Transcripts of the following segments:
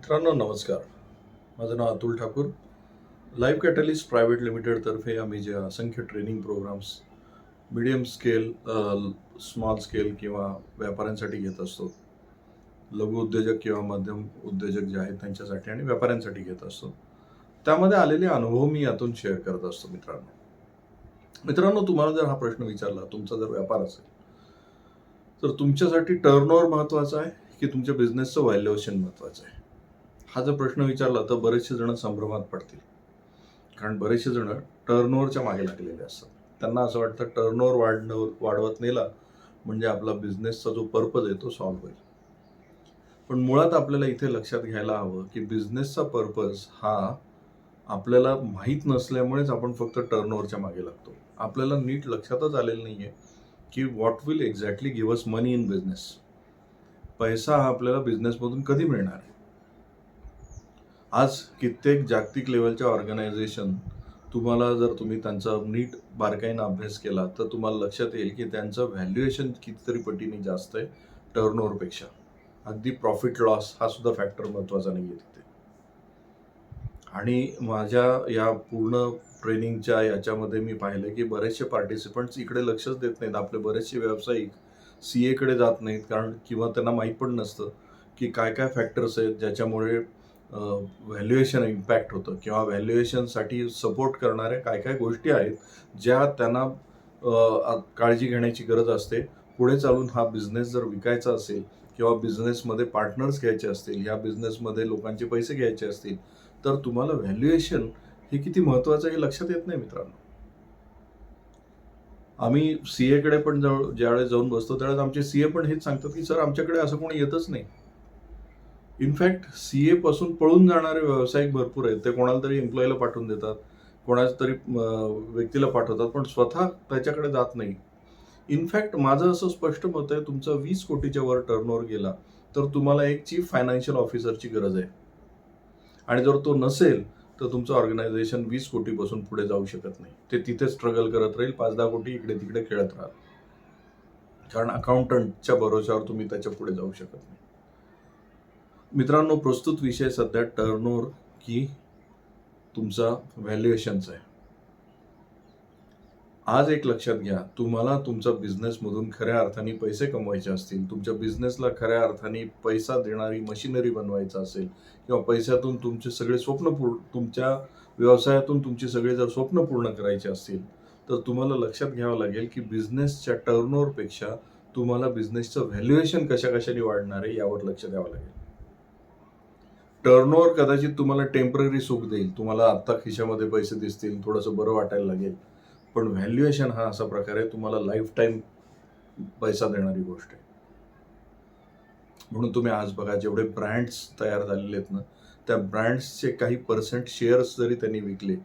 मित्रांनो नमस्कार. माझं नाव Atul Thakur. Life Catalyst Private लिमिटेडतर्फे आम्ही जे असंख्य training programs medium scale, small scale किंवा व्यापाऱ्यांसाठी घेत असतो. लघु उद्योजक किंवा मध्यम उद्योजक जे आहेत त्यांच्यासाठी आणि व्यापाऱ्यांसाठी घेत असतो. त्यामध्ये आलेले अनुभव मी यातून शेअर करत असतो मित्रांनो. मित्रांनो, तुम्हाला जर हा प्रश्न विचारला, तुमचा जर व्यापार असेल, तर तुमच्यासाठी टर्नओव्हर महत्त्वाचा आहे की तुमच्या बिझनेसचं व्हॅल्युएशन महत्त्वाचं आहे? हा जर प्रश्न विचारला तर बरेचसे जण संभ्रमात पडतील. कारण बरेचसे जण टर्नओव्हरच्या मागे लागलेले असतात. त्यांना असं वाटतं टर्नओव्हर वाढवत नेला म्हणजे आपला बिझनेसचा जो पर्पज आहे तो सॉल्व्ह होईल. पण मुळात आपल्याला इथे लक्षात घ्यायला हवं की बिझनेसचा पर्पज हा आपल्याला माहीत नसल्यामुळेच आपण फक्त टर्नओव्हरच्या मागे लागतो. आपल्याला नीट लक्षातच आलेलं नाहीये की what will exactly give us money in business. पैसा हा आपल्याला बिझनेसमधून कधी मिळणार आहे? आज कित्येक जागतिक लेवलच्या ऑर्गनायझेशन, तुम्हाला जर तुम्ही त्यांचा नीट बारकाईनं अभ्यास केला तर तुम्हाला लक्षात येईल की त्यांचं व्हॅल्युएशन कितीतरी पटीने जास्त आहे टर्नओव्हरपेक्षा. अगदी प्रॉफिट लॉस हा सुद्धा फॅक्टर महत्त्वाचा नाही आहे तिथे. आणि माझ्या या पूर्ण ट्रेनिंगच्या याच्यामध्ये मी पाहिलं की बरेचसे पार्टिसिपंट्स इकडे लक्षच देत नाहीत. आपले बरेचसे व्यावसायिक CA कडे जात नाहीत, कारण किंवा त्यांना माहीत पण नसतं की काय काय फॅक्टर्स आहेत ज्याच्यामुळे व्हॅल्युएशन इम्पॅक्ट होतं किंवा व्हॅल्युएशनसाठी सपोर्ट करणाऱ्या काय काय गोष्टी आहेत ज्या त्यांना काळजी घेण्याची गरज असते. पुढे चालून हा बिझनेस जर विकायचा असेल किंवा बिझनेसमध्ये पार्टनर्स घ्यायचे असतील, ह्या बिझनेसमध्ये लोकांचे पैसे घ्यायचे असतील, तर तुम्हाला व्हॅल्युएशन हे किती महत्त्वाचं हे लक्षात येत नाही मित्रांनो. आम्ही CA कडे पण ज्यावेळेस जाऊन बसतो त्यावेळेस आमचे CA पण हेच सांगतात की सर, आमच्याकडे असं कोणी येतच नाही. इनफॅक्ट CA पासून पळून जाणारे व्यावसायिक भरपूर आहेत. ते कोणाला तरी एम्प्लॉईला पाठवून देतात, कोणाच्या तरी व्यक्तीला पाठवतात, पण स्वतः त्याच्याकडे जात नाही. इनफॅक्ट माझं असं स्पष्ट मत आहे, तुमचा 20 कोटीच्या वर टर्नओव्हर गेला तर तुम्हाला एक चीफ फायनान्शियल ऑफिसरची गरज आहे. आणि जर तो नसेल तर तुमचं ऑर्गनायझेशन 20 कोटीपासून पुढे जाऊ शकत नाही. ते तिथे स्ट्रगल करत राहील, 5-10 कोटी इकडे तिकडे खेळत राहाल. कारण अकाउंटंटच्या भरोश्यावर तुम्ही त्याच्या पुढे जाऊ शकत नाही. मित्रांनो, प्रस्तुत विषय सध्या टर्नओव्हर की तुमचा व्हॅल्युएशनचा आहे. आज एक लक्षात घ्या, तुम्हाला तुमच्या बिझनेसमधून खऱ्या अर्थाने पैसे कमवायचे असतील, तुमच्या बिझनेसला खऱ्या अर्थाने पैसा देणारी मशिनरी बनवायचं असेल किंवा पैशातून तुमचे सगळे तुमच्या व्यवसायातून तुमची सगळे जर स्वप्न पूर्ण करायची असतील, तर तुम्हाला लक्षात घ्यावं लागेल की बिझनेसच्या टर्नओव्हरपेक्षा तुम्हाला बिझनेसचं व्हॅल्युएशन कशाने वाढणार आहे यावर लक्ष द्यावं लागेल. टर्नओव्हर कदाचित तुम्हाला टेम्पररी सुख देईल, तुम्हाला आत्ता खिशामध्ये पैसे दिसतील, थोडंसं बरं वाटायला लागेल. पण व्हॅल्युएशन हा असा प्रकार आहे, तुम्हाला लाईफ टाईम पैसा देणारी गोष्ट आहे. म्हणून तुम्ही आज बघा, जेवढे ब्रँड्स तयार झालेले आहेत ना, त्या ब्रँड्सचे काही पर्सेंट शेअर्स जरी त्यांनी विकले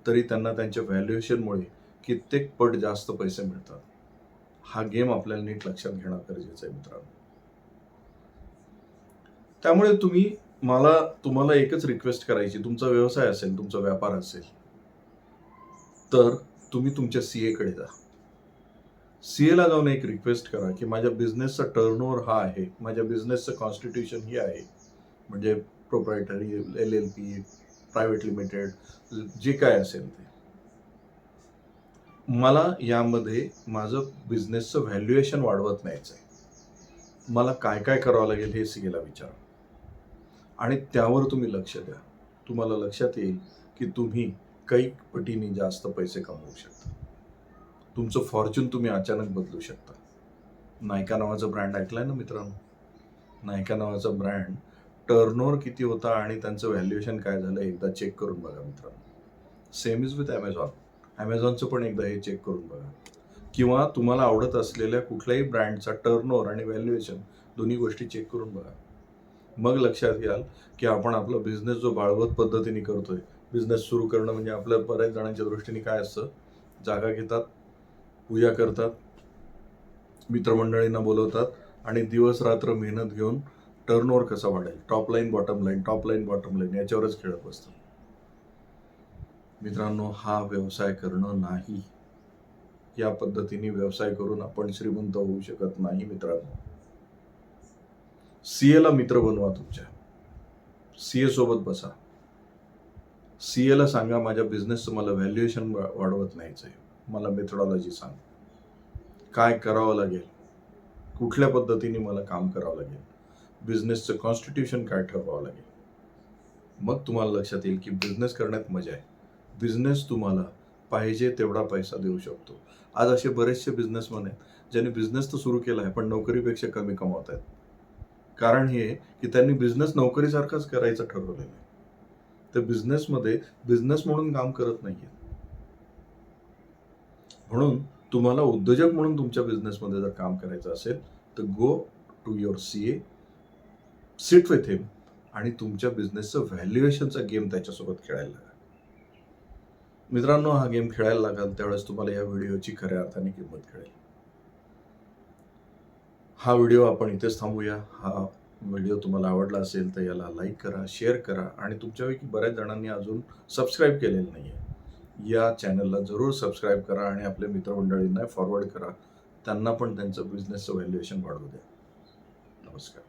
तरी त्यांना त्यांच्या व्हॅल्युएशनमुळे कित्येक पट जास्त पैसे मिळतात. हा गेम आपल्याला नीट लक्षात घेणं गरजेचं आहे मित्रांनो. त्यामुळे तुम्हाला एकच रिक्वेस्ट करायची, तुमचा व्यवसाय असेल, तुमचा व्यापार असेल, तर तुम्ही तुमच्या CA कडे जा. CA ला जाऊन एक रिक्वेस्ट करा की माझ्या बिझनेसचा टर्नओव्हर हा आहे, माझ्या बिझनेसचं कॉन्स्टिट्यूशन ही आहे, म्हणजे प्रोप्रायटरी, LLP, प्रायव्हेट लिमिटेड, जे काय असेल ते. मला यामध्ये माझं बिझनेसचं व्हॅल्युएशन वाढवत न्यायचं आहे. मला काय काय करावं लागेल हे CA ला विचारा आणि त्यावर तुम्ही लक्ष द्या. तुम्हाला लक्षात येईल की तुम्ही काही पटीने जास्त पैसे कमवू शकता. तुमचं फॉर्च्यून तुम्ही अचानक बदलू शकता. नायका नावाचा ब्रँड ऐकलाय ना मित्रांनो? नायका नावाचा ब्रँड टर्नओव्हर किती होता आणि त्यांचं व्हॅल्युएशन काय झालं एकदा चेक करून बघा मित्रांनो. Same is with Amazon. ॲमेझॉनचं पण एकदा हे चेक करून बघा. किंवा तुम्हाला आवडत असलेल्या कुठल्याही ब्रँडचा टर्नओव्हर आणि व्हॅल्युएशन दोन्ही गोष्टी चेक करून बघा. मग लक्षात याल की आपण आपला बिझनेस जो बाळवत पद्धतीने करतोय, बिझनेस सुरू करणं म्हणजे आपल्या बऱ्याच जणांच्या दृष्टीने काय असतं, जागा घेतात, पूजा करतात, मित्रमंडळींना बोलवतात आणि दिवस रात्र मेहनत घेऊन टर्नओव्हर कसा वाढेल, टॉप लाईन बॉटम लाईन याच्यावरच खेळत बसतात. मित्रांनो, हा व्यवसाय करणं नाही. या पद्धतीने व्यवसाय करून आपण श्रीमंत होऊ शकत नाही मित्रांनो. CA ला मित्र बनवा तुमच्या. सीए सोबत बसा. सीएला सांगा माझ्या बिझनेसचं मला व्हॅल्युएशन वाढवत न्यायचंय. मला मेथडॉलॉजी सांग. काय करावं लागेल? कुठल्या पद्धतीने मला काम करावं लागेल? बिझनेसचं कॉन्स्टिट्यूशन काय ठरवावं लागेल? मग तुम्हाला लक्षात येईल की बिझनेस करण्यात मजा आहे. बिझनेस तुम्हाला पाहिजे तेवढा पैसा देऊ शकतो. आज असे बरेचसे बिझनेसमॅन आहेत ज्यांनी बिझनेस तर सुरू केला आहे पण नोकरीपेक्षा कमी कमवत आहेत. कारण हे की त्यांनी बिझनेस नोकरीसारखाच करायचं ठरवलेलं आहे. तर बिझनेसमध्ये बिझनेस म्हणून काम करत नाहीये. म्हणून तुम्हाला उद्योजक म्हणून तुमच्या बिझनेसमध्ये जर काम करायचं असेल तर go to your CA, sit with him आणि तुमच्या बिझनेसचं व्हॅल्युएशनचा गेम त्याच्यासोबत खेळायला लागा. मित्रांनो, हा गेम खेळायला लागाल त्यावेळेस तुम्हाला या व्हिडिओची खऱ्या अर्थाने किंमत कळेल. हा व्हिडिओ आपण इथेच थांबूया. हा व्हिडिओ तुम्हाला आवडला असेल तर याला लाईक करा, शेअर करा आणि तुमच्यापैकी बऱ्याच जणांनी अजून सबस्क्राईब केलेलं नाही आहे. या चॅनलला जरूर सबस्क्राईब करा आणि आपल्या मित्रमंडळींना फॉरवर्ड करा. त्यांना पण त्यांचं बिझनेसचं व्हॅल्युएशन वाढवू द्या. नमस्कार.